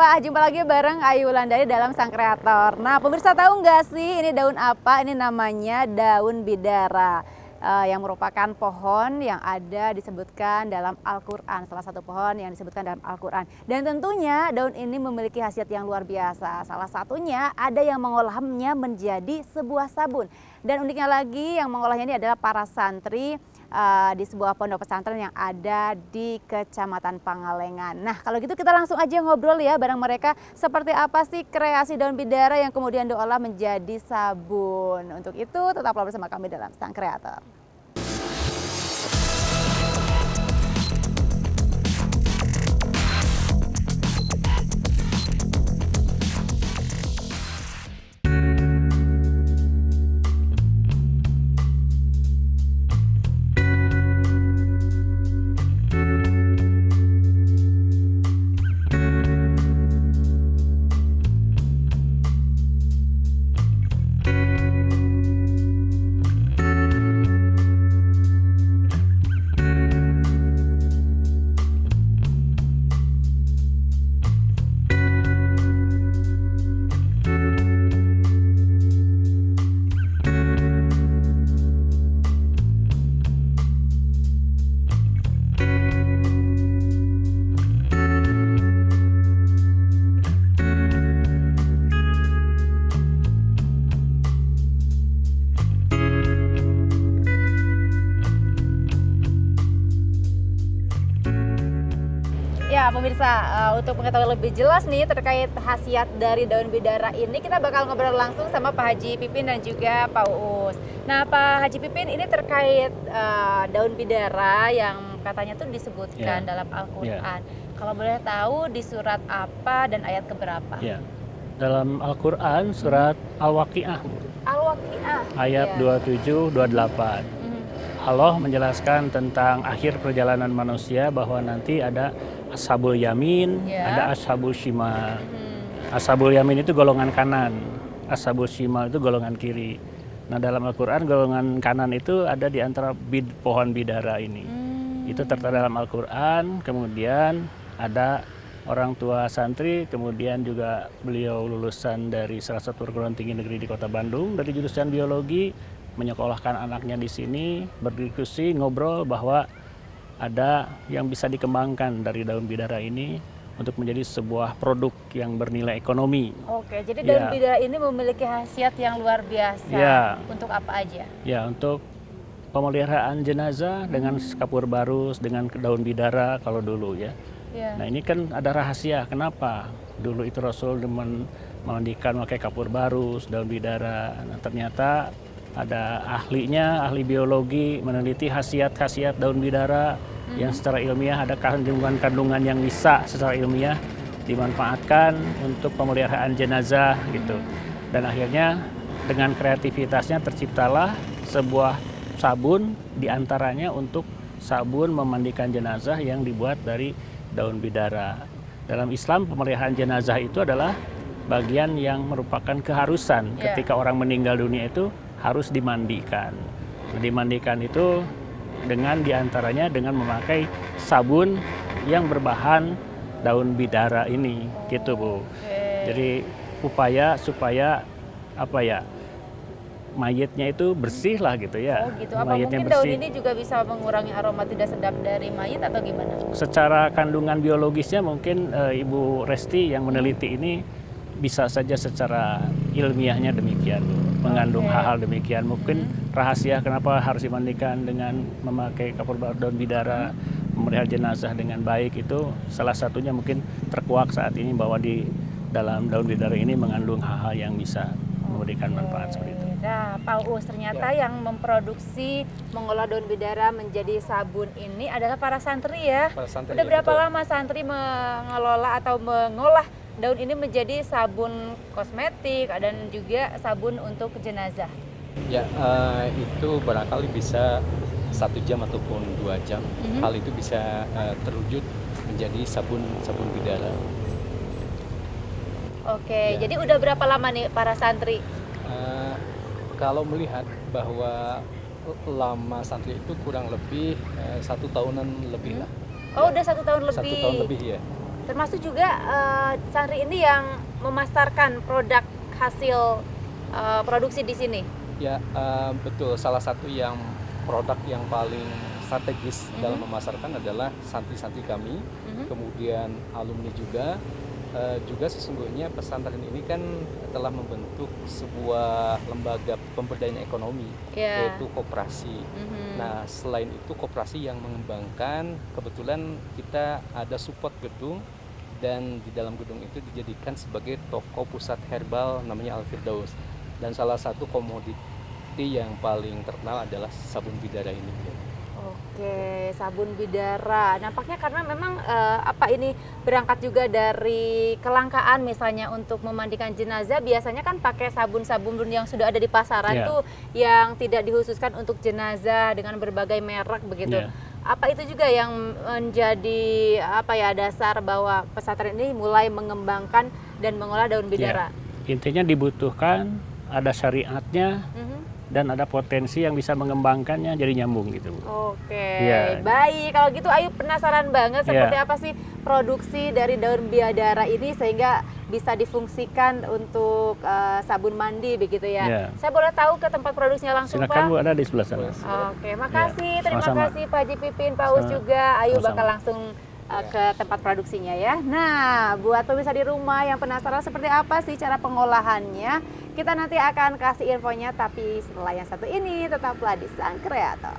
pemirsa, jumpa lagi bareng Ayu Wulandari dalam Sang Kreator. Nah, pemirsa tahu nggak sih ini daun apa? Ini namanya daun bidara, yang merupakan pohon yang ada disebutkan dalam Al-Quran. Salah satu pohon yang disebutkan dalam Al-Quran. Dan tentunya daun ini memiliki khasiat yang luar biasa. Salah satunya ada yang mengolahnya menjadi sebuah sabun. Dan uniknya lagi yang mengolahnya ini adalah para santri di sebuah pondok pesantren yang ada di Kecamatan Pangalengan. Nah, kalau gitu kita langsung aja ngobrol ya bareng mereka, seperti apa sih kreasi daun bidara yang kemudian diolah menjadi sabun. Untuk itu tetaplah bersama kami dalam Sang Kreator. Ya pemirsa, untuk mengetahui lebih jelas nih terkait khasiat dari daun bidara ini, kita bakal ngobrol langsung sama Pak Haji Pipin dan juga Pak Uus. Nah Pak Haji Pipin, ini terkait daun bidara yang katanya tuh disebutkan dalam Al-Quran. Kalau boleh tahu di surat apa dan ayat keberapa? Ya, dalam Al-Quran surat Al-Waqi'ah, Al-Waqi'ah ayat 27-28. Allah menjelaskan tentang akhir perjalanan manusia bahwa nanti ada Ashabul Yamin, ada Ashabul Shimal. Ashabul Yamin itu golongan kanan, Ashabul Shimal itu golongan kiri. Nah dalam Al-Quran golongan kanan itu ada di antara pohon bidara ini. Itu tertera dalam Al-Quran, kemudian ada orang tua santri, kemudian juga beliau lulusan dari salah satu perguruan tinggi negeri di Kota Bandung dari jurusan biologi, menyekolahkan anaknya di sini, berdiskusi, ngobrol bahwa ada yang bisa dikembangkan dari daun bidara ini untuk menjadi sebuah produk yang bernilai ekonomi. Oke, jadi daun bidara ini memiliki khasiat yang luar biasa. Untuk apa aja? Ya, untuk pemeliharaan jenazah dengan kapur barus, dengan daun bidara kalau dulu ya. Nah ini kan ada rahasia, kenapa dulu itu Rasul memandikan pakai kapur barus, daun bidara. Nah ternyata ada ahlinya, ahli biologi meneliti khasiat-khasiat daun bidara yang secara ilmiah ada kandungan-kandungan yang bisa secara ilmiah dimanfaatkan untuk pemeliharaan jenazah gitu. Dan akhirnya dengan kreativitasnya terciptalah sebuah sabun, diantaranya untuk sabun memandikan jenazah yang dibuat dari daun bidara. Dalam Islam pemeliharaan jenazah itu adalah bagian yang merupakan keharusan ketika orang meninggal dunia itu harus dimandikan. Nah, dimandikan itu dengan diantaranya dengan memakai sabun yang berbahan daun bidara ini, gitu Bu. Jadi upaya supaya apa ya, mayitnya itu bersih lah gitu ya. Oh gitu. Apa mungkin bersih. Daun ini juga bisa mengurangi aroma tidak sedap dari mayit atau gimana? Secara kandungan biologisnya mungkin Ibu Resti yang meneliti ini bisa saja secara ilmiahnya demikian, mengandung hal-hal demikian. Mungkin rahasia kenapa harus dimandikan dengan memakai kapur barus daun bidara, memelihara jenazah dengan baik itu salah satunya mungkin terkuak saat ini bahwa di dalam daun bidara ini mengandung hal-hal yang bisa memberikan manfaat seperti itu. Nah, Pak Uus, ternyata yang memproduksi, mengolah daun bidara menjadi sabun ini adalah para santri ya. Udah berapa lama santri mengelola atau mengolah daun ini menjadi sabun kosmetik dan juga sabun untuk jenazah? Ya, itu barangkali bisa 1 jam ataupun 2 jam. Hal itu bisa terwujud menjadi sabun bidara. Oke, jadi udah berapa lama nih para santri? Kalau melihat bahwa lama santri itu kurang lebih 1 tahunan lebih lah. Oh, udah 1 tahun lebih. 1 tahun lebih ya. Termasuk juga Santri ini yang memasarkan produk hasil produksi di sini. Ya, betul. Salah satu yang produk yang paling strategis dalam memasarkan adalah santri-santri kami, kemudian alumni juga. Juga sesungguhnya pesantren ini kan telah membentuk sebuah lembaga pemberdayaan ekonomi, yaitu koperasi. Nah, selain itu koperasi yang mengembangkan, kebetulan kita ada support gedung, dan di dalam gedung itu dijadikan sebagai toko pusat herbal namanya Al-Firdaus. Dan salah satu komoditi yang paling terkenal adalah sabun bidara ini. Oke, sabun bidara. Nampaknya karena memang ini berangkat juga dari kelangkaan misalnya untuk memandikan jenazah, biasanya kan pakai sabun-sabun yang sudah ada di pasaran tuh yang tidak dikhususkan untuk jenazah dengan berbagai merek begitu. Apa itu juga yang menjadi dasar bahwa pesantren ini mulai mengembangkan dan mengolah daun bidara? Intinya dibutuhkan, ada syariatnya, dan ada potensi yang bisa mengembangkannya jadi nyambung gitu. Oke, baik. Kalau gitu Ayu penasaran banget seperti apa sih produksi dari daun bidara ini sehingga bisa difungsikan untuk sabun mandi begitu ya. Saya boleh tahu ke tempat produksinya langsung, silakan, Pak? Bu, ada di sebelah sana. Oke, makasih. Terima Sama-sama. kasih Pak Haji Pipin, Pak Us juga. Ayu bakal langsung ke tempat produksinya ya. Nah, buat pemirsa di rumah yang penasaran seperti apa sih cara pengolahannya, kita nanti akan kasih infonya, tapi setelah yang satu ini tetaplah di Sang Kreator.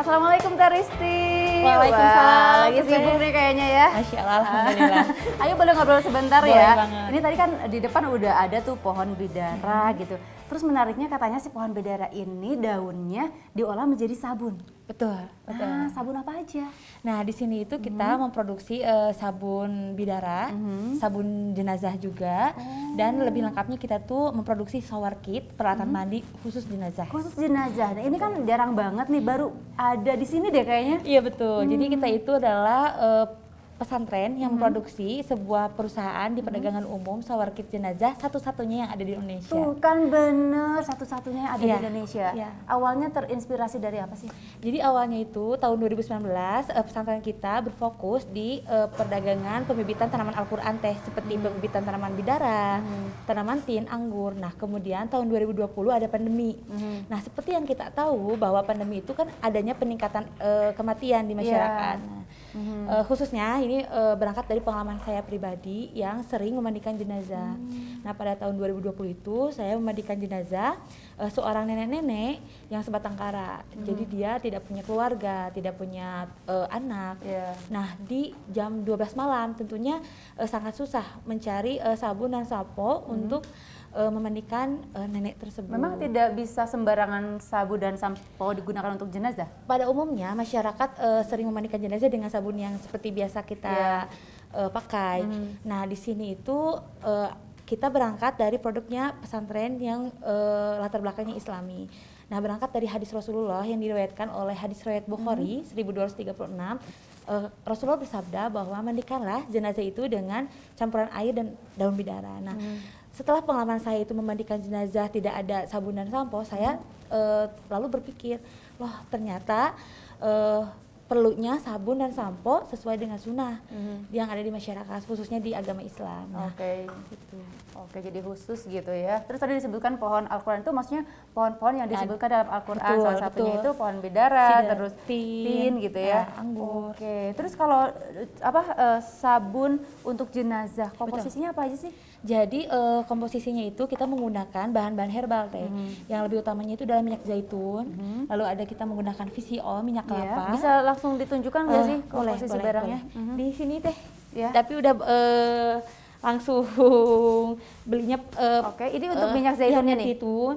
Assalamualaikum Teh Risti. Waalaikumsalam. Lagi sibuk nih kayaknya ya. Masya Allah, alhamdulillah. Ayo boleh ngobrol sebentar Boleh ya. banget. Ini tadi kan di depan udah ada tuh pohon bidara gitu. Terus menariknya katanya si pohon bidara ini daunnya diolah menjadi sabun. Betul, betul. Nah, sabun apa aja? Nah, di sini itu kita memproduksi sabun bidara, sabun jenazah juga, dan lebih lengkapnya kita tuh memproduksi shower kit, peralatan mandi khusus jenazah. Khusus jenazah. Nah, ini kan jarang banget nih, baru ada di sini deh kayaknya. Iya betul. Jadi kita itu adalah pesantren yang memproduksi sebuah perusahaan di perdagangan umum shower kit jenazah satu-satunya yang ada di Indonesia. Tuh kan bener, satu-satunya yang ada di Iya, Indonesia. iya. Awalnya terinspirasi dari apa sih? Jadi awalnya itu tahun 2019 pesantren kita berfokus di perdagangan pembibitan tanaman Al-Qur'an teh seperti pembibitan tanaman bidara, tanaman tin, anggur. Nah, kemudian tahun 2020 ada pandemi. Nah, seperti yang kita tahu bahwa pandemi itu kan adanya peningkatan kematian di masyarakat. Nah, khususnya ini berangkat dari pengalaman saya pribadi yang sering memandikan jenazah. Nah, pada tahun 2020 itu saya memandikan jenazah seorang nenek-nenek yang sebatang kara. Jadi dia tidak punya keluarga, tidak punya anak. Nah, di jam 12 malam tentunya sangat susah mencari sabun dan sampo untuk memandikan nenek tersebut. Memang tidak bisa sembarangan sabun dan sampo digunakan untuk jenazah? Pada umumnya masyarakat sering memandikan jenazah dengan sabun yang seperti biasa kita pakai. Nah, di sini itu kita berangkat dari produknya pesantren yang latar belakangnya Islami. Nah, berangkat dari hadis Rasulullah yang diriwayatkan oleh hadis riwayat Bukhari 1236. Rasulullah bersabda bahwa mandikanlah jenazah itu dengan campuran air dan daun bidara. Nah, setelah pengalaman saya itu memandikan jenazah tidak ada sabun dan sampo, saya lalu berpikir, loh ternyata perlunya sabun dan sampo sesuai dengan sunnah yang ada di masyarakat, khususnya di agama Islam. Nah, Oke. gitu. Oke, jadi khusus gitu ya. Terus tadi disebutkan pohon Al-Quran itu maksudnya pohon-pohon yang disebutkan dalam Al-Quran. betul, Salah satunya betul. itu pohon bidara, Sida, terus tin, tin gitu ya. anggur. Oke. Terus kalau sabun untuk jenazah, komposisinya apa aja sih? Jadi komposisinya itu kita menggunakan bahan-bahan herbal teh. Yang lebih utamanya itu adalah minyak zaitun. Lalu ada kita menggunakan VCO, minyak Iya. kelapa. Bisa langsung ditunjukkan nggak sih Boleh, komposisi boleh, barangnya? boleh. Di sini teh. Ya. Tapi udah langsung belinya Oke, ini untuk minyak zaitunnya minyak nih? zaitun,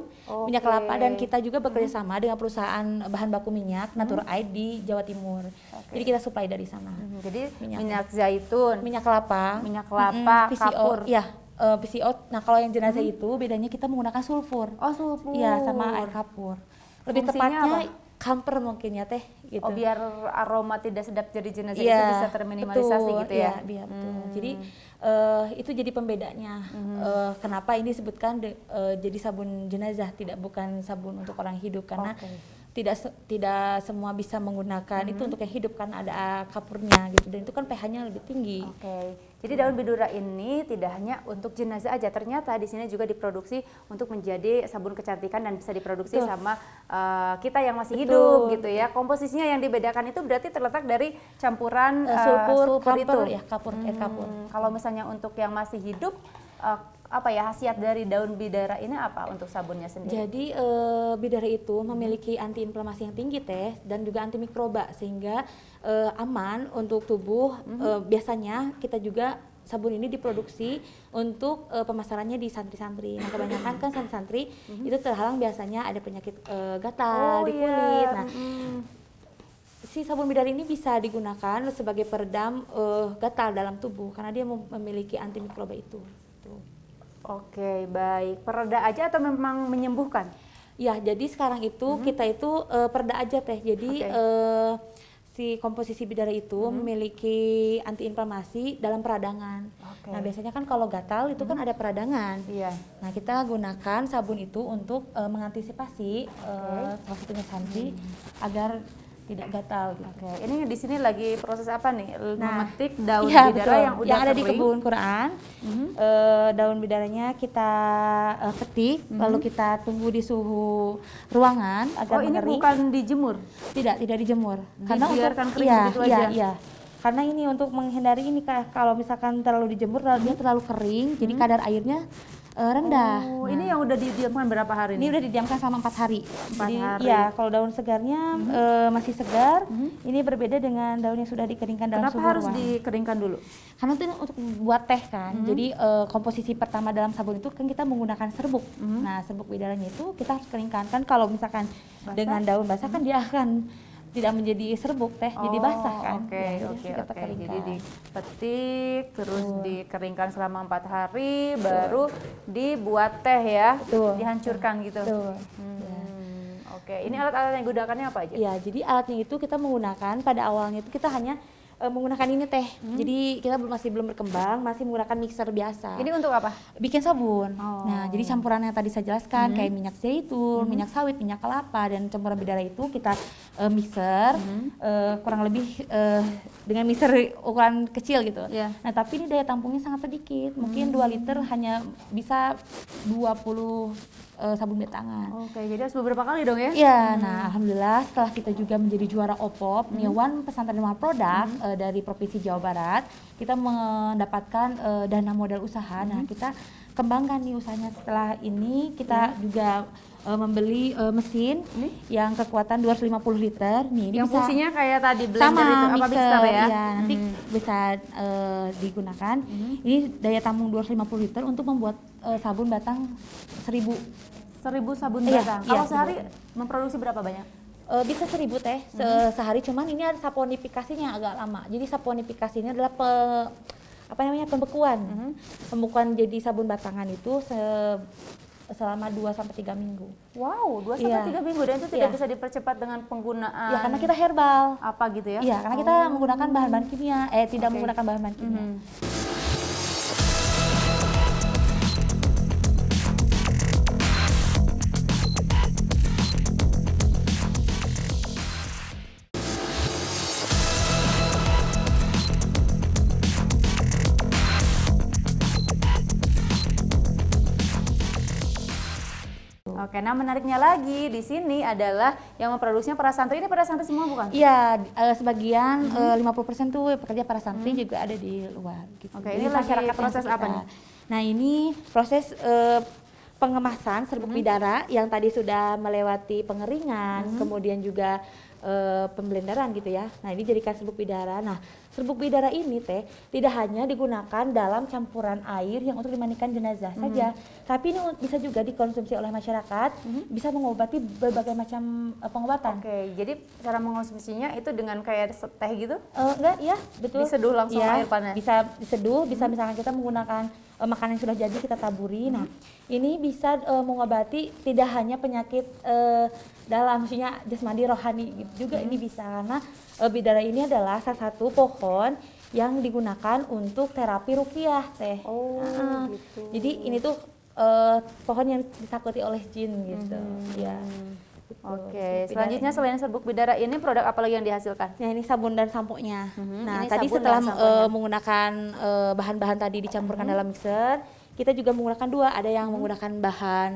minyak Oke. kelapa, dan kita juga bekerja sama dengan perusahaan bahan baku minyak Natura Aid di Jawa Timur. Jadi kita supply dari sana. Jadi Minyak. minyak zaitun, Minyak kelapa, minyak kelapa, VCO, kapur. ya VCO. Nah kalau yang jenazah itu bedanya kita menggunakan sulfur. Oh, sulfur. Iya, sama air kapur. Lebih Fungsinya tepatnya apa? kamper mungkin ya teh gitu. Oh, biar aroma tidak sedap jadi jenazah Iya, itu bisa terminimalisasi betul, gitu ya? iya, biar betul. Jadi itu jadi pembedanya. Kenapa ini disebutkan jadi sabun jenazah, bukan sabun untuk orang hidup, karena tidak semua bisa menggunakan itu untuk yang hidup, kan ada kapurnya gitu, dan itu kan pH-nya lebih tinggi. Oke. Jadi daun bidura ini tidak hanya untuk jenazah aja, ternyata di sini juga diproduksi untuk menjadi sabun kecantikan dan bisa diproduksi Betul. sama kita yang masih Betul. hidup gitu ya. Komposisinya yang dibedakan itu berarti terletak dari campuran Sulfur, sulfur itu. kapur, ya kapur, air kapur. Kalau misalnya untuk yang masih hidup, apa ya khasiat dari daun bidara ini apa untuk sabunnya sendiri? Jadi bidara itu memiliki antiinflamasi yang tinggi teh, dan juga antimikroba, sehingga aman untuk tubuh. Biasanya kita juga sabun ini diproduksi untuk pemasarannya di santri-santri. Nah kebanyakan kan santri-santri itu terhalang biasanya ada penyakit gatal di kulit. Nah si sabun bidara ini bisa digunakan sebagai peredam gatal dalam tubuh karena dia memiliki antimikroba itu. Tuh. Oke, baik. Pereda aja atau memang menyembuhkan? Ya, jadi sekarang itu kita itu pereda aja teh. Jadi si komposisi bidara itu memiliki antiinflamasi dalam peradangan. Nah, biasanya kan kalau gatal itu kan ada peradangan. Iya. Nah, kita gunakan sabun itu untuk mengantisipasi salah satunya santri agar tidak gatal gitu. Oke, ini di sini lagi proses apa nih? Nah, Memetik daun iya, bidara betul. yang udah ada di kering. kebun Quran. Daun bidaranya kita petik, lalu kita tunggu di suhu ruangan agar Oh, ini mengering. bukan dijemur? Tidak dijemur. Karena Dibiarkan untuk kering begitu aja? Iya. Karena ini untuk menghindari ini kalau misalkan terlalu dijemur, dia terlalu kering, jadi kadar airnya rendah. Oh, ini yang udah didiamkan berapa hari Ini nih? udah didiamkan selama 4 hari. 4 Jadi hari. ya, kalau daun segarnya masih segar, ini berbeda dengan daun yang sudah dikeringkan dalam Kenapa suhu harus ruangan. dikeringkan dulu? Karena itu untuk buat teh kan. Jadi komposisi pertama dalam sabun itu kan kita menggunakan serbuk. Nah, serbuk bidaranya itu kita harus keringkan. Kan kalau misalkan dengan daun basah kan dia akan tidak menjadi serbuk teh, jadi basah kan. Oke, Ya, oke, kita oke. keringkan. Jadi dipetik, terus dikeringkan selama 4 hari, baru dibuat teh ya, Betul. dihancurkan gitu. Betul. Oke, ini alat-alat yang digunakannya apa aja? Ya, jadi alatnya itu kita menggunakan pada awalnya itu kita hanya menggunakan ini teh. Jadi kita masih belum berkembang, masih menggunakan mixer biasa. Ini untuk apa? Bikin sabun. Oh. Nah, jadi campuran yang tadi saya jelaskan kayak minyak zaitun, minyak sawit, minyak kelapa, dan campuran bidara itu kita mixer kurang lebih dengan mixer ukuran kecil gitu. Iya. Nah, tapi ini daya tampungnya sangat sedikit. Mungkin 2 liter hanya bisa 20 sabun batangan. Oke, jadi harus beberapa kali dong ya? Iya, nah alhamdulillah setelah kita juga menjadi juara OPOP, Niawan Pesantren Rumah Produk dari Provinsi Jawa Barat, kita mendapatkan dana modal usaha. Nah, kita kembangkan nih usahanya. Setelah ini kita juga membeli mesin yang kekuatan 250 liter. Nih, ini Yang bisa fungsinya kayak tadi blender sama itu, apa mixer ya? Iya, nanti bisa digunakan. Ini daya tampung 250 liter untuk membuat sabun batang 1000. 1000 sabun Iya, batang. iya, Kalau sehari 1000. memproduksi berapa banyak? Bisa 1000 teh sehari, cuman ini ada saponifikasinya agak lama. Jadi saponifikasinya adalah pembekuan. Pembekuan jadi sabun batangan itu selama 2-3 minggu. Wow, 2-3 minggu, dan itu tidak Iya. bisa dipercepat dengan penggunaan Ya karena kita herbal. apa gitu ya? Iya, karena kita menggunakan bahan-bahan kimia, tidak menggunakan bahan-bahan kimia. Oke, nah menariknya lagi di sini adalah yang memproduksinya para santri. Ini para santri semua bukan? Iya, sebagian 50% tuh pekerja para santri juga ada di luar gitu. Oke, Jadi ini lagi masyarakat yang proses apa sekitar. nih? Nah, ini proses pengemasan serbuk bidara yang tadi sudah melewati pengeringan, kemudian juga pemblenderan gitu ya. Nah, ini jadikan serbuk bidara. Nah, serbuk bidara ini teh tidak hanya digunakan dalam campuran air yang untuk dimandikan jenazah saja, tapi ini bisa juga dikonsumsi oleh masyarakat, bisa mengobati berbagai macam pengobatan. Oke, jadi cara mengkonsumsinya itu dengan kayak teh gitu? Enggak, ya betul. Diseduh langsung Ya, air panas? Bisa diseduh, bisa misalkan kita menggunakan makanan yang sudah jadi kita taburi. Nah, ini bisa mengobati tidak hanya penyakit dalam, maksudnya jasmani rohani gitu juga ini bisa, karena bidara ini adalah salah satu pohon yang digunakan untuk terapi ruqyah teh. Oh, gitu. Jadi ini tuh pohon yang ditakuti oleh jin gitu. Ya. Gitu. Oke, Serbuk selanjutnya bidara selain serbuk bidara ini produk apa lagi yang dihasilkan? ini. Nah, ini sabun dan sampo-nya. Nah, Ini tadi sabun setelah dan samponya. menggunakan bahan-bahan tadi dicampurkan dalam mixer, kita juga menggunakan dua. Ada yang menggunakan bahan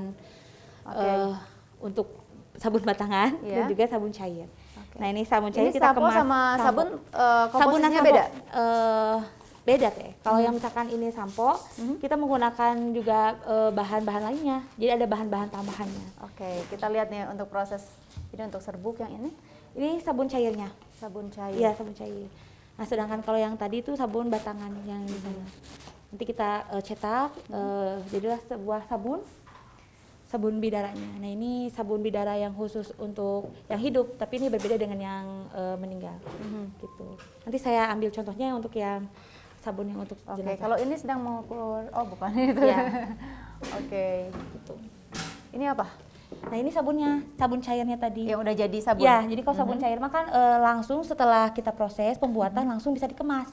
untuk sabun batangan dan Iya. juga sabun cair. Oke. Nah, ini sabun cair Ini kita sampo kemas. sama sabun Sabun dan komposisinya sampo, beda? beda teh. Kalau yang misalkan ini sampo, kita menggunakan juga bahan-bahan lainnya. Jadi ada bahan-bahan tambahannya. Oke, kita lihat nih untuk proses ini untuk serbuk yang ini Ini sabun cairnya. sabun cair. Iya, sabun cair. Nah, sedangkan kalau yang tadi itu sabun batangan yang di sana. Nanti kita cetak, jadilah sebuah sabun bidaranya. Nah, ini sabun bidara yang khusus untuk yang hidup, tapi ini berbeda dengan yang meninggal. Gitu. Nanti saya ambil contohnya untuk yang sabun yang untuk Oke, jenazah. kalau ini sedang mengukur, oh bukan itu. Iya. Oke, Gitu. ini apa? Nah, ini sabunnya, sabun cairnya tadi. Yang udah jadi sabun? Ya, jadi kalau sabun cair mah kan langsung setelah kita proses pembuatan langsung bisa dikemas.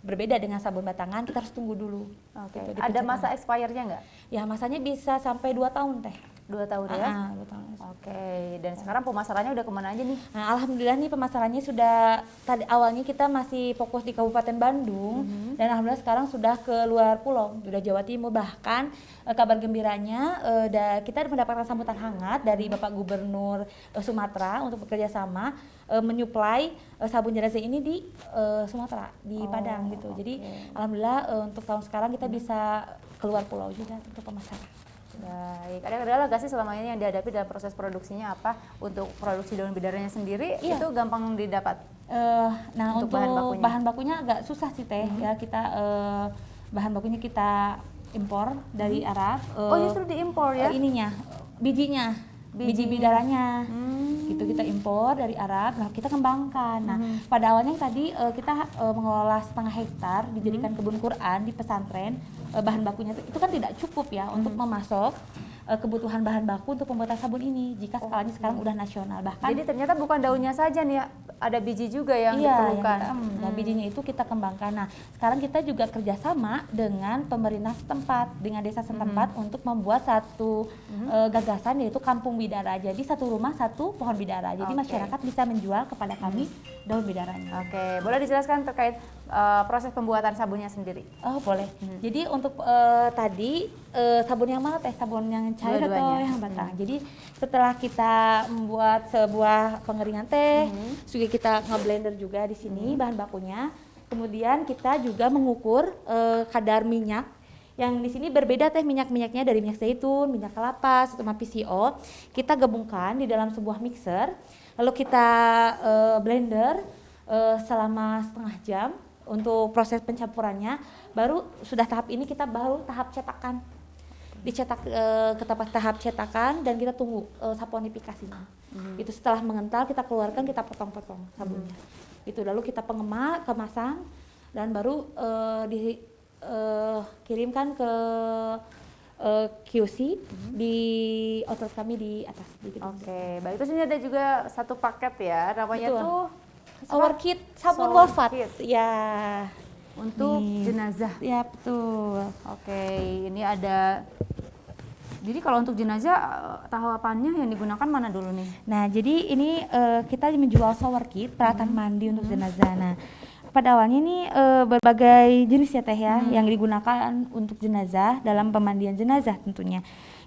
Berbeda dengan sabun batangan, kita harus tunggu dulu. Oke, Gitu, ada dipencetan. masa expirednya nggak? Ya, masanya bisa sampai 2 tahun teh. 2 tahun ya? 2 tahun. Oke, dan sekarang pemasarannya udah kemana aja nih? Nah, alhamdulillah nih pemasarannya sudah, tadi awalnya kita masih fokus di Kabupaten Bandung, dan alhamdulillah sekarang sudah ke luar pulau, sudah Jawa Timur. Bahkan kabar gembiranya kita mendapatkan sambutan hangat dari Bapak Gubernur Sumatera untuk bekerja sama menyuplai sabun jenazah ini di Sumatera, di Padang gitu. Jadi alhamdulillah untuk tahun sekarang kita bisa keluar pulau juga untuk pemasaran. Baik, ada kendala nggak sih selama ini yang dihadapi dalam proses produksinya apa? Untuk produksi daun bidaranya sendiri Iya. itu gampang didapat? Nah, Untuk untuk bahan bakunya? bahan bakunya agak susah sih teh ya, kita bahan bakunya kita impor dari Arab. Oh, justru diimpor ya? Ininya, biji Bijinya. bidaranya. Gitu kita impor dari Arab, nah kita kembangkan. Nah, pada awalnya tadi kita mengelola 1,5 hektar dijadikan kebun Quran di pesantren. Bahan bakunya itu kan tidak cukup ya untuk memasok kebutuhan bahan baku untuk pembuatan sabun ini jika skalanya sekarang udah nasional. Bahkan Jadi ternyata bukan daunnya saja nih ya, ada biji juga yang iya, diperlukan. nah, bijinya itu kita kembangkan. Nah, sekarang kita juga kerjasama dengan pemerintah setempat, dengan desa setempat untuk membuat satu gagasan yaitu Kampung Bidara. Jadi satu rumah satu pohon bidara. Jadi Oke. masyarakat bisa menjual kepada kami daun bidaranya. Oke, boleh dijelaskan terkait proses pembuatan sabunnya sendiri? Oh, boleh. Jadi untuk tadi sabun yang mana teh? Sabun yang cair atau Dua-duanya. yang batang? Jadi setelah kita membuat sebuah pengeringan teh, juga kita ngeblender juga di sini bahan bakunya. Kemudian kita juga mengukur kadar minyak. Yang di sini berbeda teh minyak-minyaknya dari minyak zaitun, minyak kelapa, sama PCO. Kita gabungkan di dalam sebuah mixer. Lalu kita blender selama setengah jam untuk proses pencampurannya. Baru sudah tahap ini kita baru tahap cetakan. Dicetak ke tahap cetakan dan kita tunggu saponifikasinya. Itu setelah mengental kita keluarkan, kita potong-potong sabunnya. Itu lalu kita kemasan dan baru dikirimkan ke QC di outlet kami di atas. Oke, baik. Terus ini ada juga satu paket ya, namanya Betul. tuh Shower kit sabun Shower wafat. kit. Ya. untuk Nih. jenazah. Ya, betul. Oke, ini ada. Jadi kalau untuk jenazah tahapannya yang digunakan mana dulu nih? Nah, jadi ini kita menjual shower kit, peralatan mandi untuk jenazah. Nah, pada awalnya ini berbagai jenis ya Teh ya yang digunakan untuk jenazah dalam pemandian jenazah tentunya.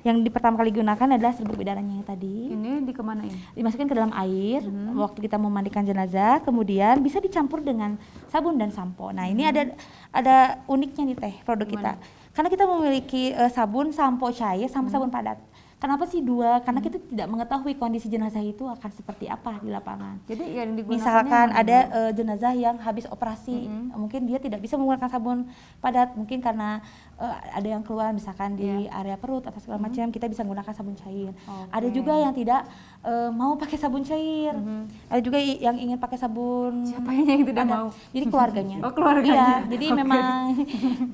Yang pertama kali digunakan adalah serbuk bidaranya tadi. Ini dikemanain? Dimasukin ke dalam air waktu kita memandikan jenazah, kemudian bisa dicampur dengan sabun dan sampo. Nah ini ada uniknya nih Teh produk kita. Karena kita memiliki sabun, sampo cair, sama sabun padat. Kenapa sih dua? Karena kita tidak mengetahui kondisi jenazah itu akan seperti apa di lapangan. Jadi yang digunakan Misalkan ada jenazah yang habis operasi, mungkin dia tidak bisa menggunakan sabun padat, mungkin karena ada yang keluar misalkan di area perut atau segala macam, kita bisa menggunakan sabun cair. Ada juga yang tidak mau pakai sabun cair, ada juga yang ingin pakai sabun. Siapa yang tidak mau? Jadi keluarganya. Oh keluarganya. Iya, jadi memang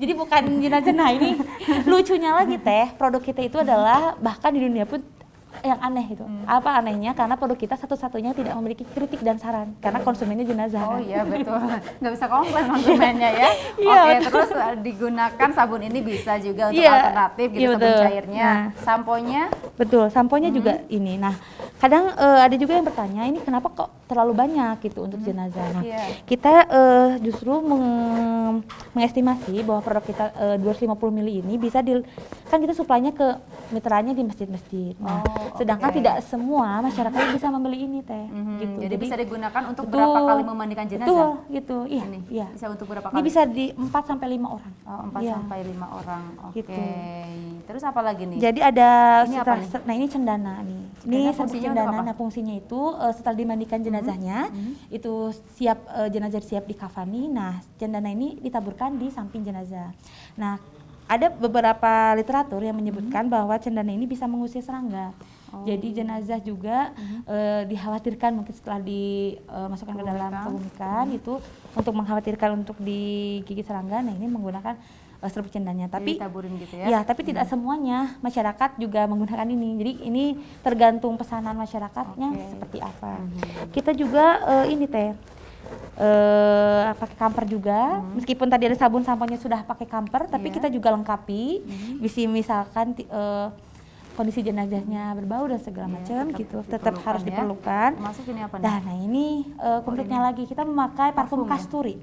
jadi bukan jenazah. Nah ini lucunya lagi Teh, produk kita itu adalah bahkan di dunia pun yang aneh itu. Apa anehnya? Karena produk kita satu-satunya tidak memiliki kritik dan saran karena konsumennya jenazah. Oh iya betul, nggak bisa komplain konsumennya ya. Iya, Oke, betul. terus digunakan sabun ini bisa juga untuk Iya, alternatif gitu, iya, sabun betul. cairnya, Nah. samponya. Betul, samponya juga ini. Nah, kadang ada juga yang bertanya ini kenapa kok terlalu banyak gitu untuk jenazah. Nah, Iya. kita justru mengestimasi bahwa produk kita 250 ml ini bisa kan kita suplainya ke mitranya di masjid-masjid. Nah, sedangkan oke. tidak semua masyarakat bisa membeli ini Teh. Gitu. Jadi bisa digunakan untuk betul, berapa kali memandikan jenazah? Betul, gitu. Iya, Ini iya. bisa untuk berapa Ini kali? bisa di 4 sampai 5 orang. Oh, 4 Iya. sampai 5 orang. Oke. Gitu. Terus apa lagi nih? Jadi ada Ini apa nih? nah ini cendana nih. Ini Cendana serbuk fungsinya cendana. untuk apa? Nah fungsinya itu setelah dimandikan jenazahnya itu siap jenazah siap dikafani. Nah cendana ini ditaburkan di samping jenazah. Nah ada beberapa literatur yang menyebutkan bahwa cendana ini bisa mengusir serangga. Jadi jenazah juga dikhawatirkan mungkin setelah dimasukkan ke dalam kebumikan itu untuk mengkhawatirkan untuk digigit serangga. Nah ini menggunakan serbuk cendana. Tapi ditaburin gitu ya? ya, tapi tidak semuanya masyarakat juga menggunakan ini. Jadi ini tergantung pesanan masyarakatnya seperti apa. Kita juga ini Teh pakai kamper juga. Meskipun tadi ada sabun samponya sudah pakai kamper, tapi kita juga lengkapi. Bisa misalkan kondisi jenazahnya berbau dan segala macam gitu, tetap harus diperlukan. Masuk ini apa nih? Nah ini komplitnya lagi kita memakai parfum kasturi.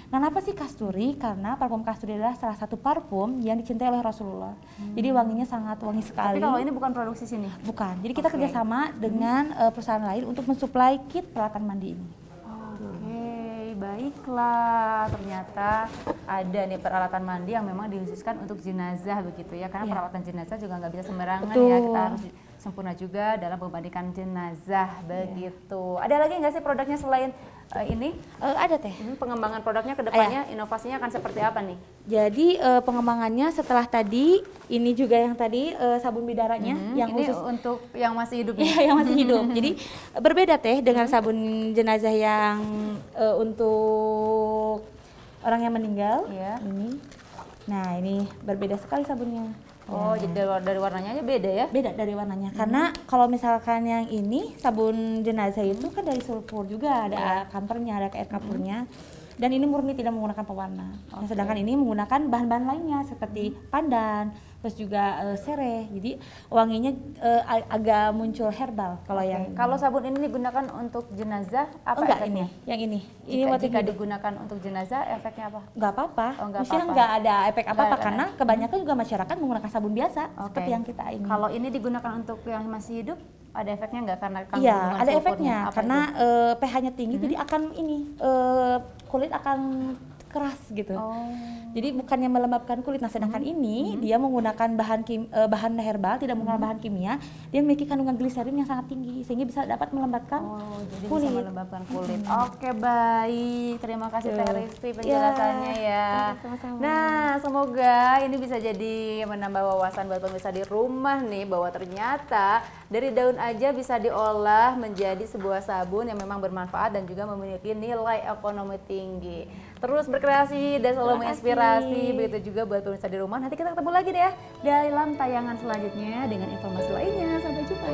Kenapa sih kasturi? Karena parfum kasturi adalah salah satu parfum yang dicintai oleh Rasulullah. Jadi wanginya sangat wangi sekali. Tapi kalau ini bukan produksi sini? Bukan. Jadi kita kerjasama dengan perusahaan lain untuk mensuplai kit peralatan mandi ini. Oke, baiklah. Ternyata ada nih peralatan mandi yang memang dikhususkan untuk jenazah begitu ya. Karena perawatan jenazah juga nggak bisa sembarangan ya. Kita harus sempurna juga dalam memandikan jenazah begitu. Ada lagi nggak sih produknya selain ini? Ada Teh. Pengembangan produknya ke depannya, inovasinya akan seperti apa nih? Jadi pengembangannya setelah tadi ini juga yang tadi sabun bidaranya yang Ini khusus untuk yang masih hidup nih? Iya, yang masih hidup. Jadi berbeda Teh dengan sabun jenazah yang untuk orang yang meninggal. Iya. Ini. Nah, ini berbeda sekali sabunnya. Oh, jadi dari warnanya aja beda ya? Beda dari warnanya. Karena kalau misalkan yang ini sabun jenazah itu kan dari sulfur juga, ada kampernya, ada air kapurnya. Dan ini murni tidak menggunakan pewarna. Nah, sedangkan ini menggunakan bahan-bahan lainnya seperti pandan, terus juga sereh. Jadi wanginya agak muncul herbal kalau yang Kalau sabun ini digunakan untuk jenazah apa enggak efeknya? ini, yang ini. Ini Jika, waktu jika digunakan untuk jenazah efeknya apa? nggak apa-apa. Oh, nggak Maksudnya apa-apa. nggak ada efek apa-apa Nggak ada. karena kebanyakan juga masyarakat menggunakan sabun biasa Oke. seperti yang kita ini. Kalau ini digunakan untuk yang masih hidup, ada efeknya nggak karena kandungan Iya, ada sulfurnya? efeknya Apa karena itu? pH-nya tinggi jadi akan ini kulit akan keras gitu. Oh. Jadi bukannya melembabkan kulit. Nah, sedangkan ini dia menggunakan bahan herbal, tidak menggunakan bahan kimia. Dia memiliki kandungan gliserin yang sangat tinggi sehingga bisa dapat melembabkan Jadi kulit. bisa melembabkan kulit. Oke, baik. Terima kasih Teh Risti penjelasannya ya. sama-sama. Nah, semoga ini bisa jadi menambah wawasan buat pemirsa di rumah nih bahwa ternyata dari daun aja bisa diolah menjadi sebuah sabun yang memang bermanfaat dan juga memiliki nilai ekonomi tinggi. Terus berkreasi dan selalu menginspirasi, begitu juga buat pemirsa di rumah. Nanti kita ketemu lagi deh ya dalam tayangan selanjutnya dengan informasi lainnya. Sampai jumpa.